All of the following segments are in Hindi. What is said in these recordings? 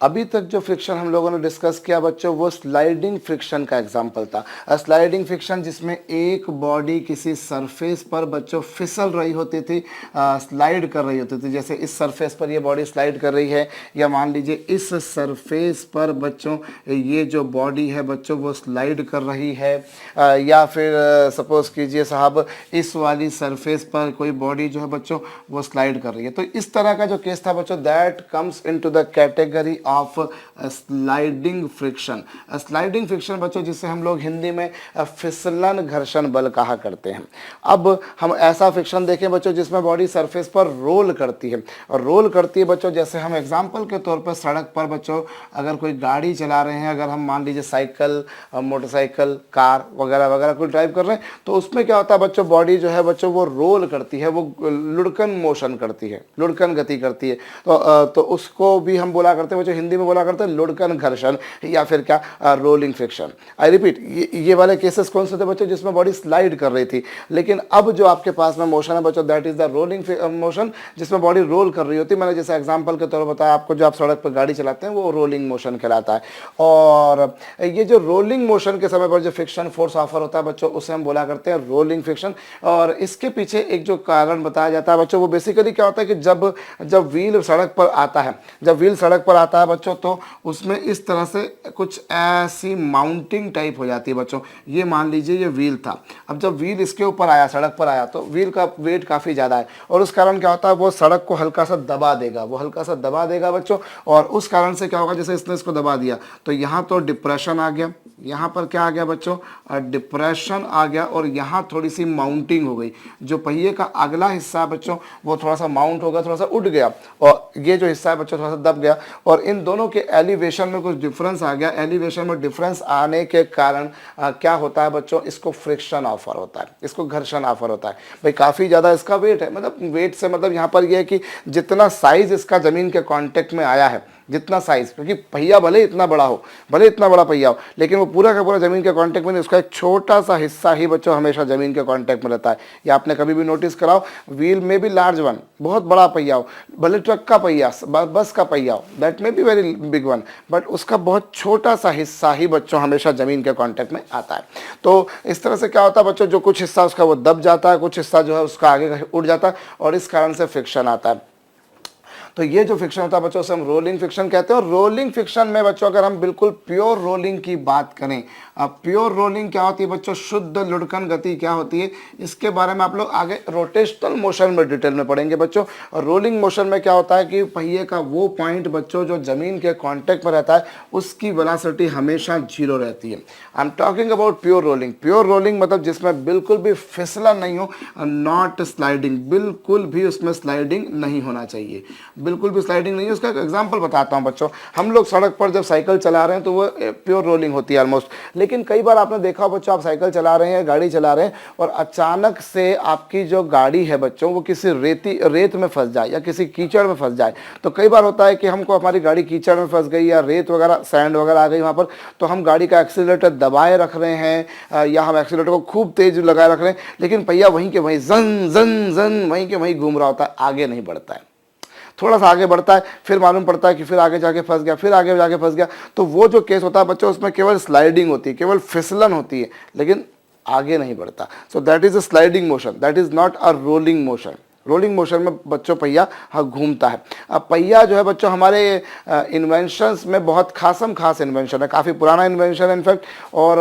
अभी तक जो फ्रिक्शन हम लोगों ने डिस्कस किया बच्चों वो स्लाइडिंग फ्रिक्शन का एग्जांपल था। स्लाइडिंग फ्रिक्शन जिसमें एक बॉडी किसी सरफेस पर बच्चों फिसल रही होती थी, स्लाइड कर रही होती थी। जैसे इस सरफेस पर ये बॉडी स्लाइड कर रही है, या मान लीजिए इस सरफेस पर बच्चों ये जो बॉडी है बच्चों वो स्लाइड कर रही है, या फिर सपोज कीजिए साहब इस वाली सरफेस पर कोई बॉडी जो है बच्चों वो स्लाइड कर रही है। तो इस तरह का जो केस था बच्चों that comes into the category of sliding friction. Sliding friction बच्चों जिसे हम लोग हिंदी में फिसलन घर्षण बल कहा करते हैं। अब हम ऐसा फ्रिक्शन देखें बच्चों जिसमें बॉडी सरफेस पर रोल करती है, और रोल करती है बच्चों जैसे हम एग्जांपल के तौर पर सड़क पर बच्चों अगर कोई गाड़ी चला रहे हैं, अगर हम मान लीजिए साइकिल, मोटरसाइकिल, कार वगैरह वगैरह कोई ड्राइव कर रहे हैं, तो उसमें क्या होता है बच्चों बॉडी जो है बच्चों वो रोल करती है, वो लुढ़कन मोशन करती है, लुढ़कन गति करती है। तो उसको भी हम बोला करते हैं बच्चों, हिंदी में बोला करते हैं लुढ़कन घर्षण या फिर क्या रोलिंग फ्रिक्शन। आई रिपीट, ये वाले केसेस कौन से थे बच्चों जिसमें बॉडी स्लाइड कर रही थी। लेकिन अब जो आपके पास में मोशन है बच्चों that is the rolling motion, जिसमें बॉडी रोल कर रही होती है। मैंने जैसे एग्जांपल के तौर पर बताया आपको, जो आप सड़क पर गाड़ी चलाते हैं वो रोलिंग मोशन कहलाता है। और ये जो रोलिंग मोशन के समय पर जो फ्रिक्शन फोर्स ऑफर होता है बच्चों उसे हम बोला करते हैं रोलिंग फ्रिक्शन। और इसके पीछे एक जो कारण बताया जाता है बच्चों वो बेसिकली क्या होता है कि जब व्हील सड़क पर आता है, जब व्हील सड़क पर आता है बच्चों तो उसमें इस तरह से कुछ ऐसी माउंटिंग टाइप हो जाती है बच्चों। ये मान लीजिए ये व्हील था, अब जब व्हील इसके ऊपर आया, सड़क पर आया, तो व्हील का वेट काफ़ी ज़्यादा है और उस कारण क्या होता है वो सड़क को हल्का सा दबा देगा, वो हल्का सा दबा देगा बच्चों। और उस कारण से क्या होगा, जैसे इसने इसको दबा दिया तो यहाँ तो डिप्रेशन आ गया, यहाँ पर क्या आ गया बच्चों डिप्रेशन आ गया, और यहाँ थोड़ी सी माउंटिंग हो गई। जो पहिए का अगला हिस्सा है बच्चों वो थोड़ा सा माउंट हो गया, थोड़ा सा उठ गया, और ये जो हिस्सा है बच्चों थोड़ा सा दब गया, और इन दोनों के एलिवेशन में कुछ डिफरेंस आ गया। एलिवेशन में डिफरेंस आने के कारण क्या होता है बच्चों, इसको फ्रिक्शन ऑफर होता है, इसको घर्षण ऑफर होता है। भाई काफ़ी ज़्यादा इसका वेट है, मतलब वेट से मतलब यहाँ पर यह है कि जितना साइज इसका ज़मीन के कांटेक्ट में आया है, जितना साइज, क्योंकि पहिया भले इतना बड़ा हो, भले इतना बड़ा पहिया हो, लेकिन वो पूरा का पूरा ज़मीन के कांटेक्ट में नहीं, उसका एक छोटा सा हिस्सा ही बच्चों हमेशा ज़मीन के कांटेक्ट में रहता है। या आपने कभी भी नोटिस कराओ, व्हील में भी लार्ज वन, बहुत बड़ा पहिया हो, भले ट्रक का पहिया, बस का पहिया हो, दैट में be very big one, but उसका बहुत छोटा सा हिस्सा ही बच्चों हमेशा ज़मीन के कॉन्टैक्ट में आता है। तो इस तरह से क्या होता है बच्चों, जो कुछ हिस्सा उसका वो दब जाता है, कुछ हिस्सा जो है उसका आगे उड़ जाता है, और इस कारण से फ्रिक्शन आता है। तो ये जो फ्रिक्शन होता है बच्चों से हम रोलिंग फ्रिक्शन कहते हैं। और रोलिंग फ्रिक्शन में बच्चों अगर हम बिल्कुल प्योर रोलिंग की बात करें, अब प्योर रोलिंग क्या होती है बच्चों, शुद्ध लुढ़कन गति क्या होती है, इसके बारे में आप लोग आगे रोटेशनल मोशन में डिटेल में पढ़ेंगे बच्चों। और रोलिंग मोशन में क्या होता है कि पहिए का वो पॉइंट बच्चों जो जमीन के कांटेक्ट में रहता है उसकी वेलोसिटी हमेशा जीरो रहती है। I am talking about pure rolling. Pure rolling मतलब जिसमें बिल्कुल भी फिसलन नहीं हो, नॉट स्लाइडिंग, बिल्कुल भी उसमें स्लाइडिंग नहीं होना चाहिए, बिल्कुल भी स्लाइडिंग नहीं है। उसका एग्जांपल बताता हूं बच्चों, हम लोग सड़क पर जब साइकिल चला रहे हैं तो वो प्योर रोलिंग होती है ऑलमोस्ट। लेकिन कई बार आपने देखा बच्चों, आप साइकिल चला रहे हैं, गाड़ी चला रहे हैं, और अचानक से आपकी जो गाड़ी है बच्चों वो किसी रेत में फंस जाए या किसी कीचड़ में फंस जाए। तो कई बार होता है कि हमको हमारी गाड़ी कीचड़ में फंस गई या रेत वगैरह सैंड वगैरह आ गई वहाँ पर, तो हम गाड़ी का एक्सीलरेटर दबाए रख रहे हैं या हम एक्सीलरेटर को खूब तेज लगाए रख रहे हैं, लेकिन पहिया वहीं के वहीं जन जन जन वहीं के वहीं घूम रहा होता है, आगे नहीं बढ़ता है। थोड़ा सा आगे बढ़ता है, फिर मालूम पड़ता है कि फिर आगे जाके फंस गया, फिर आगे जाके फंस गया। तो वो जो केस होता है बच्चों उसमें केवल स्लाइडिंग होती है, केवल फिसलन होती है, लेकिन आगे नहीं बढ़ता। So that is a sliding motion, that is not a rolling motion. Rolling motion में बच्चों पहिया घूमता है। अब पहिया जो है बच्चों हमारे इन्वेंशंस में बहुत खास इन्वेंशन है, काफ़ी पुराना इन्वेंशन है इनफैक्ट। और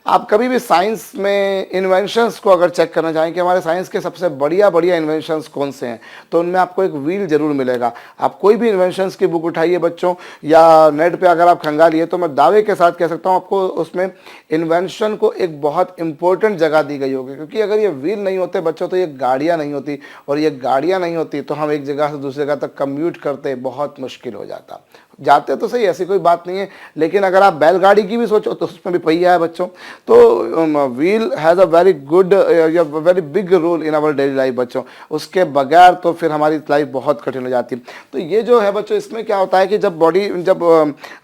आप कभी भी साइंस में इन्वेंशंस को अगर चेक करना चाहें कि हमारे साइंस के सबसे बढ़िया इन्वेंशंस कौन से हैं, तो उनमें आपको एक व्हील जरूर मिलेगा। आप कोई भी इन्वेंशंस की बुक उठाइए बच्चों, या नेट पर अगर आप खंगालिए, तो मैं दावे के साथ कह सकता हूँ आपको उसमें इन्वेंशन को एक बहुत इंपॉर्टेंट जगह दी गई होगी। क्योंकि अगर ये व्हील नहीं होते बच्चों तो ये गाड़ियाँ नहीं होती, और ये गाड़ियां नहीं होती तो हम एक जगह से दूसरी जगह तक कम्यूट करते बहुत मुश्किल हो जाता। जाते तो सही, ऐसी कोई बात नहीं है, लेकिन अगर आप बैलगाड़ी की भी सोचो तो उसमें भी पहिया है बच्चों। तो wheel has a very good या very big role in our daily life बच्चों। उसके बगैर तो फिर हमारी लाइफ बहुत कठिन हो जाती है। तो ये जो है बच्चों, इसमें क्या होता है कि जब बॉडी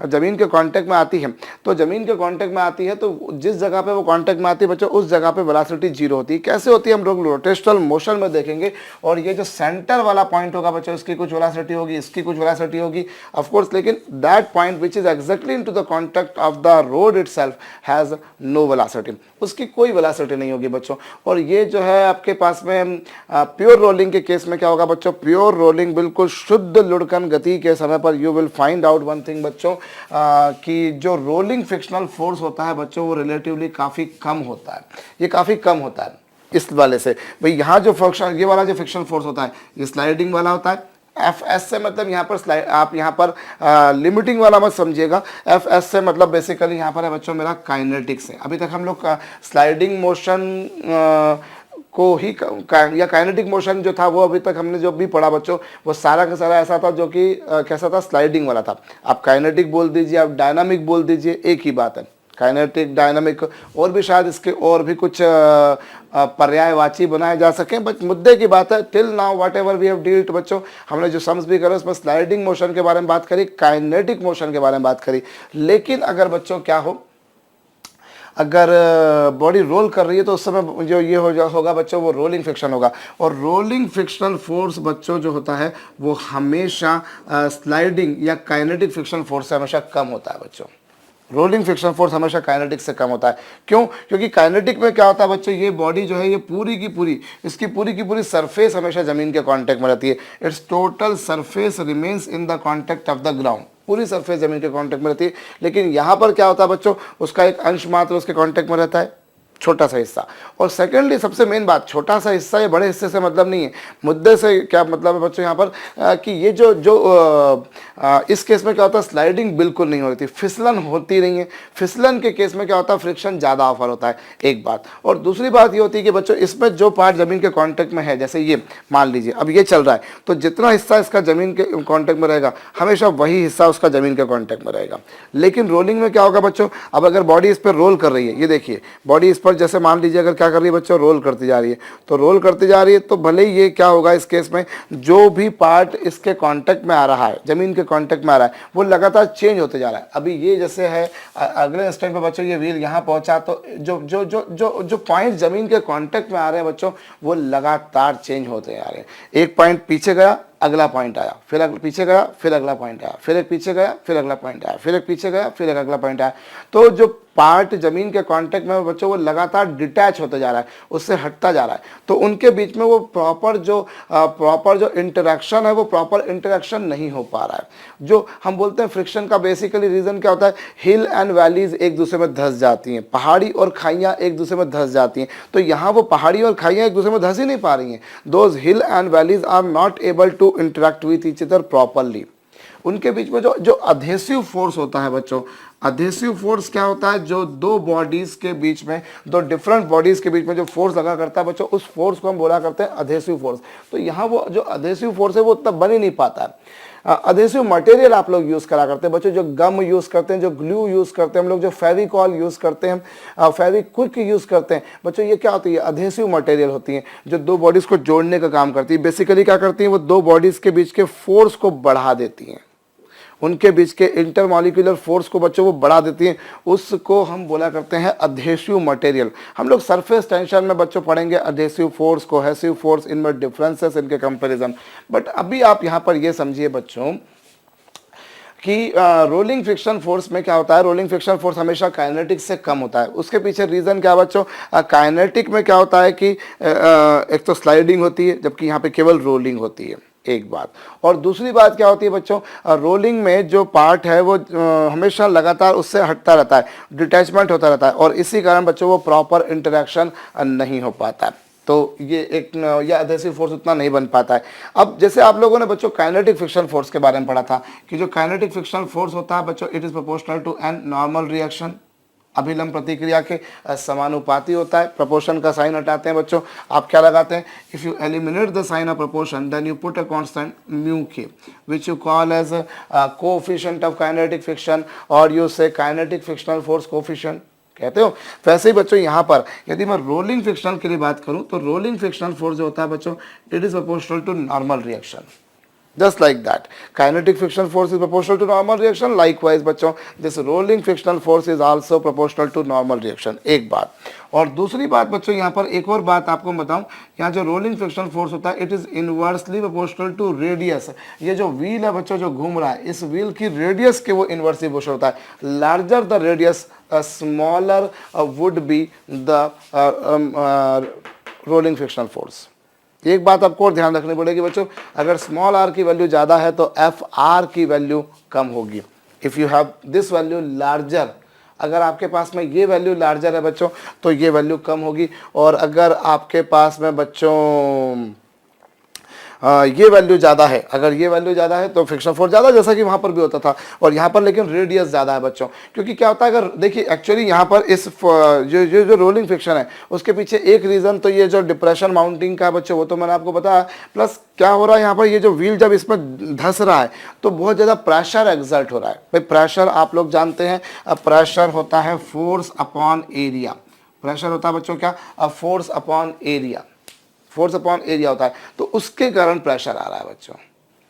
ज़मीन के कांटेक्ट में आती है, तो ज़मीन के कांटेक्ट में आती है तो जिस जगह पे वो कांटेक्ट में आती है बच्चों उस जगह पे वेलोसिटी जीरो होती है। कैसे होती है हम लोग रोटेशनल मोशन में देखेंगे। और ये जो सेंटर वाला पॉइंट होगा बच्चों, इसकी कुछ वेलोसिटी होगी, इसकी कुछ वेलोसिटी होगी ऑफकोर्स, लेकिन that point which is exactly into the contact of the road itself has no velocity, उसकी कोई वेलोसिटी नहीं होगी बच्चों। और ये जो है आपके पास में प्योर रोलिंग के केस में क्या होगा बच्चों, प्योर रोलिंग बिल्कुल शुद्ध लुढ़कन गति के समय पर you will find out one thing बच्चों, कि जो रोलिंग फ्रिक्शनल फोर्स होता है बच्चों वो रिलेटिवली काफ़ी कम होता है, ये काफ़ी कम होता है इस वाले से। भाई यहाँ जो फ्रिक्शन, ये वाला जो फ्रिक्शनल फोर्स होता है ये स्लाइडिंग वाला होता है। एफ एस से मतलब यहाँ पर स्लाइड, आप यहाँ पर लिमिटिंग वाला मत समझिएगा। एफ एस से मतलब बेसिकली यहाँ पर है बच्चों मेरा काइनेटिक्स है। अभी तक हम लोग स्लाइडिंग मोशन को ही या काइनेटिक मोशन जो था वो अभी तक हमने जो भी पढ़ा बच्चों वो सारा का सारा ऐसा था जो कि कैसा था, स्लाइडिंग वाला था। आप काइनेटिक बोल दीजिए, आप डायनामिक बोल दीजिए, एक ही बात है। काइनेटिक, डायनामिक, और भी शायद इसके और भी कुछ पर्यायवाची बनाए जा सके, बट मुद्दे की बात है till now whatever we have dealt बच्चों, हमने जो सम्स भी करे उसमें स्लाइडिंग मोशन के बारे में बात करी, काइनेटिक मोशन के बारे में बात करी। लेकिन अगर बच्चों क्या हो, अगर बॉडी रोल कर रही है तो उस समय जो ये होगा बच्चों वो रोलिंग फ्रिक्शन होगा। और रोलिंग फ्रिक्शनल फोर्स बच्चों जो होता है वो हमेशा स्लाइडिंग या काइनेटिक फ्रिक्शन फोर्स से हमेशा कम होता है बच्चों। रोलिंग फ्रिक्शन फोर्स हमेशा काइनेटिक से कम होता है। क्यों? क्योंकि काइनेटिक में क्या होता है बच्चों, ये बॉडी जो है ये पूरी की पूरी, इसकी पूरी की पूरी सरफेस हमेशा जमीन के कांटेक्ट में रहती है। It's total surface remains in the contact of the ground, पूरी सरफेस जमीन के कांटेक्ट में रहती है। लेकिन यहाँ पर क्या होता है बच्चों, उसका एक अंश मात्र उसके कांटेक्ट में रहता है, छोटा सा हिस्सा। और सेकेंडली सबसे मेन बात, छोटा सा हिस्सा ये बड़े हिस्से से मतलब नहीं है। मुद्दे से क्या मतलब है बच्चों यहाँ पर कि ये जो इस केस में क्या होता है, स्लाइडिंग बिल्कुल नहीं होती, फिसलन होती नहीं है। फिसलन के केस में क्या होता है, फ्रिक्शन ज़्यादा ऑफर होता है, एक बात। और दूसरी बात ये होती है कि बच्चों इसमें जो पार्ट ज़मीन के कॉन्टेक्ट में है, जैसे ये मान लीजिए अब ये चल रहा है, तो जितना हिस्सा इसका ज़मीन के कॉन्टेक्ट में रहेगा हमेशा वही हिस्सा उसका ज़मीन के कॉन्टेक्ट में रहेगा। लेकिन रोलिंग में क्या होगा बच्चों, अब अगर बॉडी इस पर रोल कर रही है, ये देखिए बॉडी इस पर जैसे मान लीजिए अगर क्या कर रही है बच्चों, रोल करती जा रही है, तो रोल करती जा रही है तो भले ही ये क्या होगा इस केस में, जो भी पार्ट इसके कांटेक्ट में आ रहा है, जमीन के कांटेक्ट में आ रहा है, वो लगातार चेंज होते जा रहा है। अभी ये जैसे है अगले इंस्टेंट पे बच्चों ये व्हील यहाँ पहुंचा तो जो जो जो जो जो पॉइंट जमीन के कांटेक्ट में आ रहे हैं बच्चों वो लगातार चेंज होते जा रहे हैं। एक पॉइंट पीछे गया, अगला पॉइंट आया, फिर पीछे गया, फिर अगला पॉइंट आया, फिर एक पीछे गया, फिर अगला पॉइंट आया, फिर एक पीछे गया, फिर एक अगला पॉइंट आया। तो जो पार्ट जमीन के कांटेक्ट में बच्चों वो लगातार डिटैच होते जा रहा है, उससे हटता जा रहा है। तो उनके बीच में वो प्रॉपर जो इंटरेक्शन है वो प्रॉपर इंटरेक्शन नहीं हो पा रहा है। जो हम बोलते हैं फ्रिक्शन का बेसिकली रीजन क्या होता है, हिल एंड वैलीज एक दूसरे में धंस जाती हैं, पहाड़ी और खाइयाँ एक दूसरे में धंस जाती हैं। तो यहाँ वो पहाड़ी और खाइयाँ एक दूसरे में धंस ही नहीं पा रही हैं। Those hill and valleys are not able to interact with each other properly. उनके बीच में जो अधेसिव फोर्स होता है बच्चों, अधेसिव फोर्स क्या होता है, जो दो बॉडीज के बीच में, दो डिफरेंट बॉडीज के बीच में जो फोर्स लगा करता है बच्चों, उस फोर्स को हम बोला करते हैं अधेसिव फोर्स। तो यहाँ वो जो अधेसिव फोर्स है वो उतना बन ही नहीं पाता है। अधेसिव मटेरियल आप लोग यूज करा करते हैं बच्चों, जो गम यूज करते हैं, जो ग्लू यूज करते हैं हम लोग, जो फेविकॉल यूज करते हैं, फेविक्विक यूज करते हैं बच्चों, ये क्या होती है, अधेसिव मटेरियल होती है जो दो बॉडीज को जोड़ने का काम करती है। बेसिकली क्या करती है, वो दो बॉडीज के बीच के फोर्स को बढ़ा देती हैं, उनके बीच के इंटरमॉलिक्यूलर फोर्स को बच्चों वो बढ़ा देती हैं। उसको हम बोला करते हैं अधेसिव मटेरियल। हम लोग सरफेस टेंशन में बच्चों पढ़ेंगे अधेसिव फोर्स, कोहेसिव फोर्स, इनमें डिफरेंसेस, इनके कंपैरिजन। बट अभी आप यहाँ पर ये समझिए बच्चों कि रोलिंग फ्रिक्शन फोर्स में क्या होता है, रोलिंग फ्रिक्शन फोर्स हमेशा काइनेटिक से कम होता है। उसके पीछे रीज़न क्या बच्चों, काइनेटिक में क्या होता है कि एक तो स्लाइडिंग होती है जबकि यहाँ पे केवल रोलिंग होती है, एक बात। और दूसरी बात क्या होती है बच्चों, रोलिंग में जो पार्ट है वो हमेशा लगातार उससे हटता रहता है, डिटैचमेंट होता रहता है, और इसी कारण बच्चों वो प्रॉपर इंटरेक्शन नहीं हो पाता है। तो ये एक या अधेसिव फोर्स उतना नहीं बन पाता है। अब जैसे आप लोगों ने बच्चों काइनेटिक फ्रिक्शन फोर्स के बारे में पढ़ा था कि जो काइनेटिक फ्रिक्शन फोर्स होता है बच्चों, it is proportional to an normal reaction, अभिलंब प्रतिक्रिया के समानुपाती होता है। प्रोपोर्शन का साइन हटाते हैं बच्चों, आप क्या लगाते हैं, if you eliminate the sign of proportion then you put a constant mu के which you call as coefficient of kinetic friction, और you say kinetic frictional force coefficient कहते हो। वैसे ही बच्चों यहाँ पर यदि मैं रोलिंग फ्रिक्शन के लिए बात करूँ तो रोलिंग फ्रिक्शनल फोर्स जो होता है बच्चों, it is proportional to normal reaction. just like that. Kinetic frictional force is proportional to normal reaction. Likewise बच्चों, this rolling frictional force is also proportional to normal reaction. एक बात। और दूसरी बात बच्चों, यहाँ पर एक और बात आपको बताऊं, यहाँ जो रोलिंग फ्रिक्शनल फोर्स होता है, it is inversely proportional to radius. ये जो व्हील है बच्चों जो घूम रहा है, इस व्हील की रेडियस के वो इनवर्सली प्रोपोर्शनल होता है। Larger the radius, smaller would be the rolling frictional force. एक बात आपको और ध्यान रखनी पड़ेगी बच्चों, अगर स्मॉल आर की वैल्यू ज़्यादा है तो एफ आर की वैल्यू कम होगी। If you have this value larger, अगर आपके पास में ये वैल्यू लार्जर है बच्चों तो ये वैल्यू कम होगी। और अगर आपके पास में बच्चों ये वैल्यू ज़्यादा है, अगर ये वैल्यू ज़्यादा है तो फ्रिक्शन फोर्स ज़्यादा, जैसा कि वहाँ पर भी होता था। और यहाँ पर लेकिन रेडियस ज़्यादा है बच्चों, क्योंकि क्या होता है, अगर देखिए एक्चुअली यहाँ पर इस जो रोलिंग फ्रिक्शन है उसके पीछे एक रीज़न तो ये जो डिप्रेशन माउंटिंग का है बच्चों, वो तो मैंने आपको बताया। प्लस क्या हो रहा है यहाँ पर, ये जो व्हील जब इसमें धंस रहा है तो बहुत ज़्यादा प्रेशर एक्सर्ट हो रहा है। भाई प्रेशर आप लोग जानते हैं, प्रेशर होता है फोर्स अपॉन एरिया। प्रेशर होता है बच्चों क्या, force upon area. Force upon area होता है, तो उसके कारण प्रेशर आ रहा है बच्चों,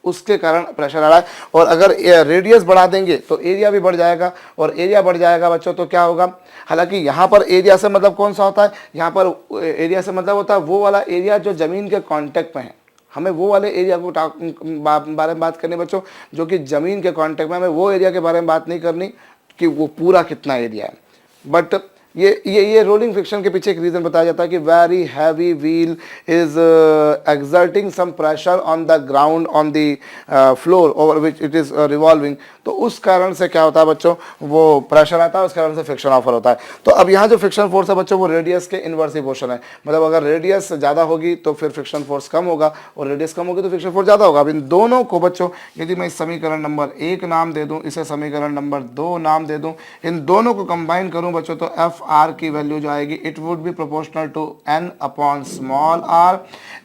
उसके कारण प्रेशर आ रहा है। और अगर रेडियस बढ़ा देंगे तो एरिया भी बढ़ जाएगा, और एरिया बढ़ जाएगा बच्चों तो क्या होगा, हालांकि यहाँ पर एरिया से मतलब कौन सा होता है, यहाँ पर एरिया से मतलब होता है वो वाला एरिया जो ज़मीन के कांटेक्ट में है। हमें वो वाले एरिया को बारे में बात करनी बच्चों जो कि ज़मीन के कांटेक्ट में, हमें वो एरिया के बारे में बात नहीं करनी कि वो पूरा कितना एरिया है। बट ये रोलिंग फ्रिक्शन के पीछे एक रीज़न बताया जाता है कि very heavy wheel is exerting some pressure on the ground on the floor over which it is revolving. तो उस कारण से क्या होता है बच्चों, वो प्रेशर आता है, उस कारण से फ्रिक्शन ऑफर होता है। तो अब यहाँ जो फ्रिक्शन फोर्स है बच्चों वो रेडियस के इनवर्स प्रोपोर्शनल है। मतलब अगर रेडियस ज़्यादा होगी तो फिर फ्रिक्शन फोर्स कम होगा, और रेडियस कम होगी तो फ्रिक्शन फोर्स ज़्यादा होगा। अब इन दोनों को बच्चों यदि मैं समीकरण नंबर 1 नाम दे दूँ, इसे समीकरण नंबर 2 नाम दे दूँ, इन दोनों को कंबाइन करूँ बच्चों तो एफ आर की वैल्यू जो आएगी it would be proportional to N upon small R.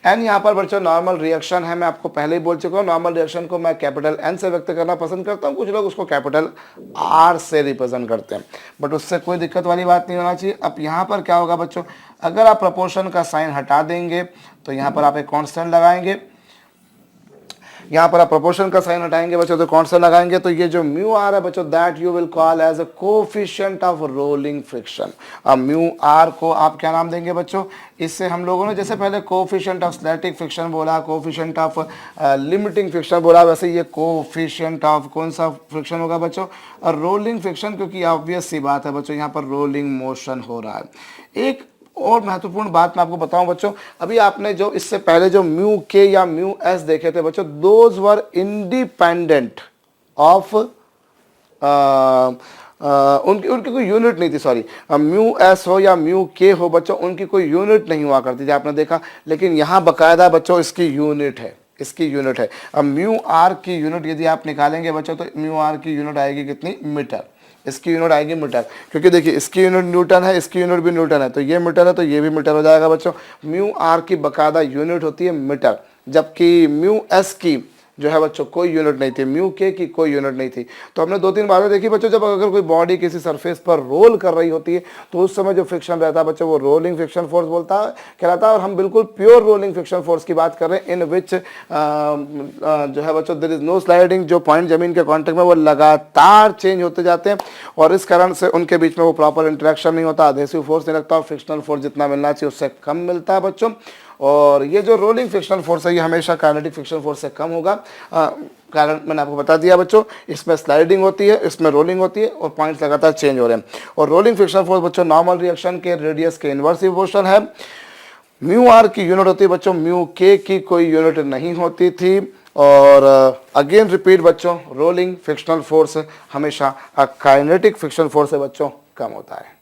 N यहाँ पर बच्चों नॉर्मल रिएक्शन है, मैं आपको पहले ही बोल चुका हूँ, नॉर्मल रिएक्शन को मैं कैपिटल एन से व्यक्त करना पसंद करता हूँ, कुछ लोग उसको कैपिटल आर से रिप्रेजेंट करते हैं, बट उससे कोई दिक्कत वाली बात नहीं होना चाहिए। अब यहाँ पर क्या होगा बच्चों, अगर आप प्रोपोर्शन का साइन हटा देंगे तो यहाँ पर आप एक कांस्टेंट लगाएंगे, यहाँ पर आप प्रोपोर्शन का साइन हटाएंगे बच्चों तो कांस्टेंट लगाएंगे, तो ये जो म्यू आर है बच्चों that you will call as a coefficient of rolling friction. अब म्यू आर को आप क्या नाम देंगे बच्चों, इससे हम लोगों ने जैसे पहले कोफिशिएंट ऑफ स्टैटिक फ्रिक्शन बोला, कोफिशिएंट ऑफ लिमिटिंग फ्रिक्शन बोला, वैसे ये कोफिशिएंट ऑफ कौन सा फ्रिक्शन होगा बच्चों, और रोलिंग फ्रिक्शन, क्योंकि ऑब्वियस सी बात है बच्चों यहाँ पर रोलिंग मोशन हो रहा है। एक और महत्वपूर्ण बात मैं आपको बताऊं बच्चों, अभी आपने जो इससे पहले जो म्यू के या म्यू एस देखे थे बच्चों, दोज वर इंडिपेंडेंट ऑफ उनकी कोई यूनिट नहीं थी, सॉरी, म्यू एस हो या म्यू के हो बच्चों, उनकी कोई यूनिट नहीं हुआ करती थी, आपने देखा। लेकिन यहाँ बकायदा बच्चों इसकी यूनिट है, इसकी यूनिट है। अब म्यू आर की यूनिट यदि आप निकालेंगे बच्चों तो म्यू आर की यूनिट आएगी कितनी, मीटर। इसकी यूनिट आएगी मीटर, क्योंकि देखिए इसकी यूनिट न्यूटन है, इसकी यूनिट भी न्यूटन है, तो ये मीटर है तो ये भी मीटर हो जाएगा बच्चों। म्यू आर की बकायदा यूनिट होती है मीटर, जबकि म्यू एस की जो है बच्चों कोई यूनिट नहीं थी, म्यू के की कोई यूनिट नहीं थी। तो हमने 2-3 बातें देखी बच्चों, जब अगर कोई बॉडी किसी सरफेस पर रोल कर रही होती है तो उस समय जो फ्रिक्शन रहता है बच्चों वो रोलिंग फ्रिक्शन फोर्स बोलता है, कहलाता है। और हम बिल्कुल प्योर रोलिंग फ्रिक्शन फोर्स की बात कर रहे हैं, इन विच जो है बच्चों देयर इज नो स्लाइडिंग, जो पॉइंट जमीन के कॉन्टेक्ट में वो लगातार चेंज होते जाते हैं, और इस कारण से उनके बीच में वो प्रॉपर इंटरेक्शन नहीं होता, अधेसिव फोर्स नहीं लगता, और फ्रिक्शनल फोर्स जितना मिलना चाहिए उससे कम मिलता है बच्चों। और ये जो रोलिंग फ्रिक्शनल फोर्स है ये हमेशा काइनेटिक फ्रिक्शन फोर्स से कम होगा। कारण मैंने आपको बता दिया बच्चों, इसमें स्लाइडिंग होती है, इसमें रोलिंग होती है, और पॉइंट्स लगातार चेंज हो रहे हैं। और रोलिंग फ्रिक्शन फोर्स बच्चों नॉर्मल रिएक्शन के रेडियस के इनवर्स प्रोपोर्शनल है। म्यू आर की यूनिट होती है बच्चों, म्यू के की कोई यूनिट नहीं होती थी। और अगेन रिपीट बच्चों, रोलिंग फ्रिक्शनल फोर्स हमेशा काइनेटिक फ्रिक्शन फोर्स से बच्चों कम होता है।